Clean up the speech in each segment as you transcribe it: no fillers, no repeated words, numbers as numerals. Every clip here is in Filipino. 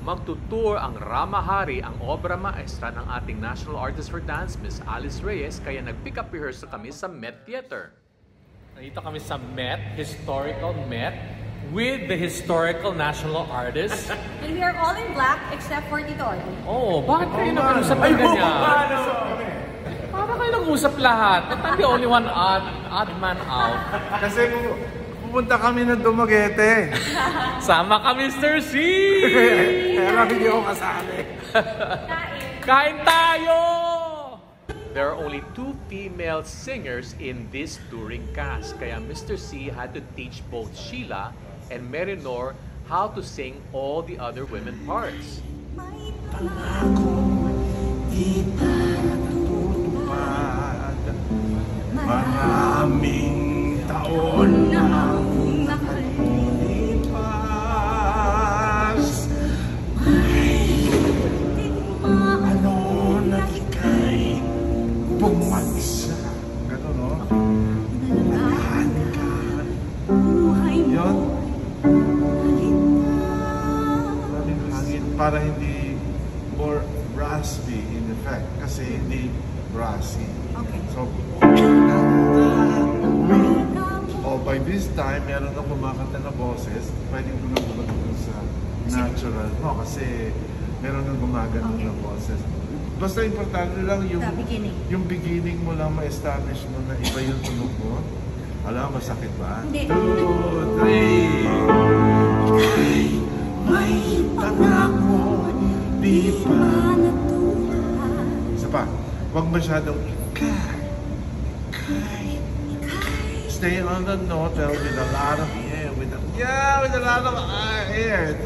magtutour ang Ramahari, ang obra maestra ng ating National Artist for Dance, Miss Alice Reyes, kaya nag-pick up rehearsal kami sa Met Theater. Nandito kami sa Met, historical Met, with the historical national artist. And we are all in black except for Tito Orly. Oh, bakit kayo nag-usap na ganyan? Para kayo nag-usap lahat. But I'm the only one odd man out. Kasi pupunta kami ng Dumaguete. Sama ka, Mr. C! Pero hindi ako kasali. Kain tayo! There are only 2 female singers in this touring cast. Kaya Mr. C had to teach both Sheila and Marinor how to sing all the other women parts. Pangako, di pa natutupad. Maraming taon na nakalipas. May ano na ika'y bumagsak. Gato, no? Malahan ka. Yun. Maraming hangin para hindi more raspy in effect. Kasi hindi brassy. Okay. So, by this time, meron na kumakanta na boses. Pwede ko na bumalik sa natural. No, kasi meron na gumagano na boses. Basta importante lang yung beginning mo lang ma-establish mo na iba yung tunog mo. Alam, masakit ba? Hindi. 2, 3. Ika'y may pangako, di pa natupad. Isa pa, huwag masyadong ika'y. Stay on the note with a lot of air, with a lot of air.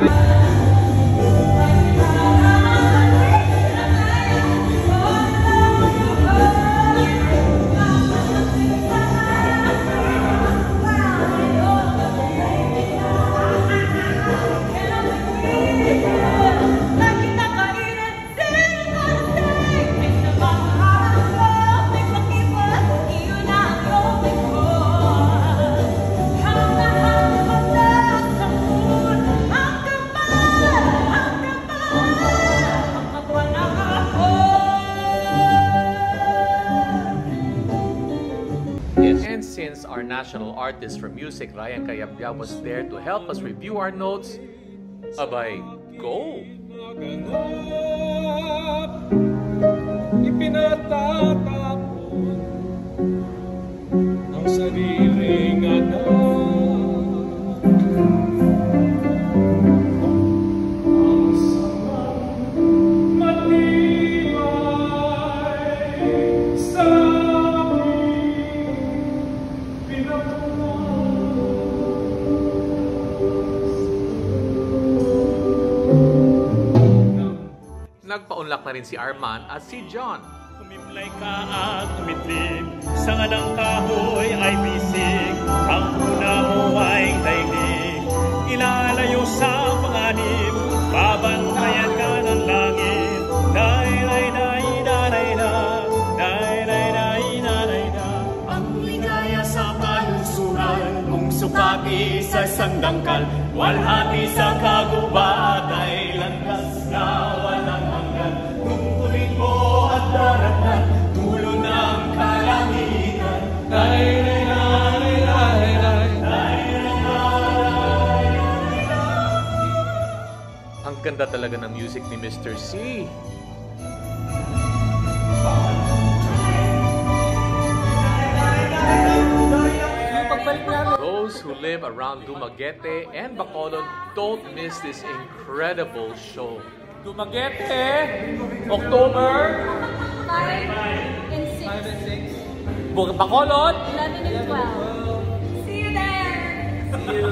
Since our national artist for music, Ryan Cayabia, was there to help us review our notes, abay, go! Ipinatatapon ang sariling anak. Nagpaunlak na rin si Arman at si John. Kumimlay ka at tumitlim, sanga ng kahoy ay bisig, ang una mo ay daigdig, ilalayo sa panganib, babantayan ka ng langit, day-day-day-day-day-da, day-day-day-day-day-da. Ang ligaya sa panunsuran, kung sukati sa isang dangkal, walhati sa kagubat ay landas na walang hanggan. Tungkulin mo at daratan, tulo ng kalangitan. Ang ganda talaga ng music ni Mr. C. Those who live around Dumaguete and Bacolod don't miss this incredible show. Dumaguete, October 5 and 6. Bacolod, 11 and 12. See you there! See you.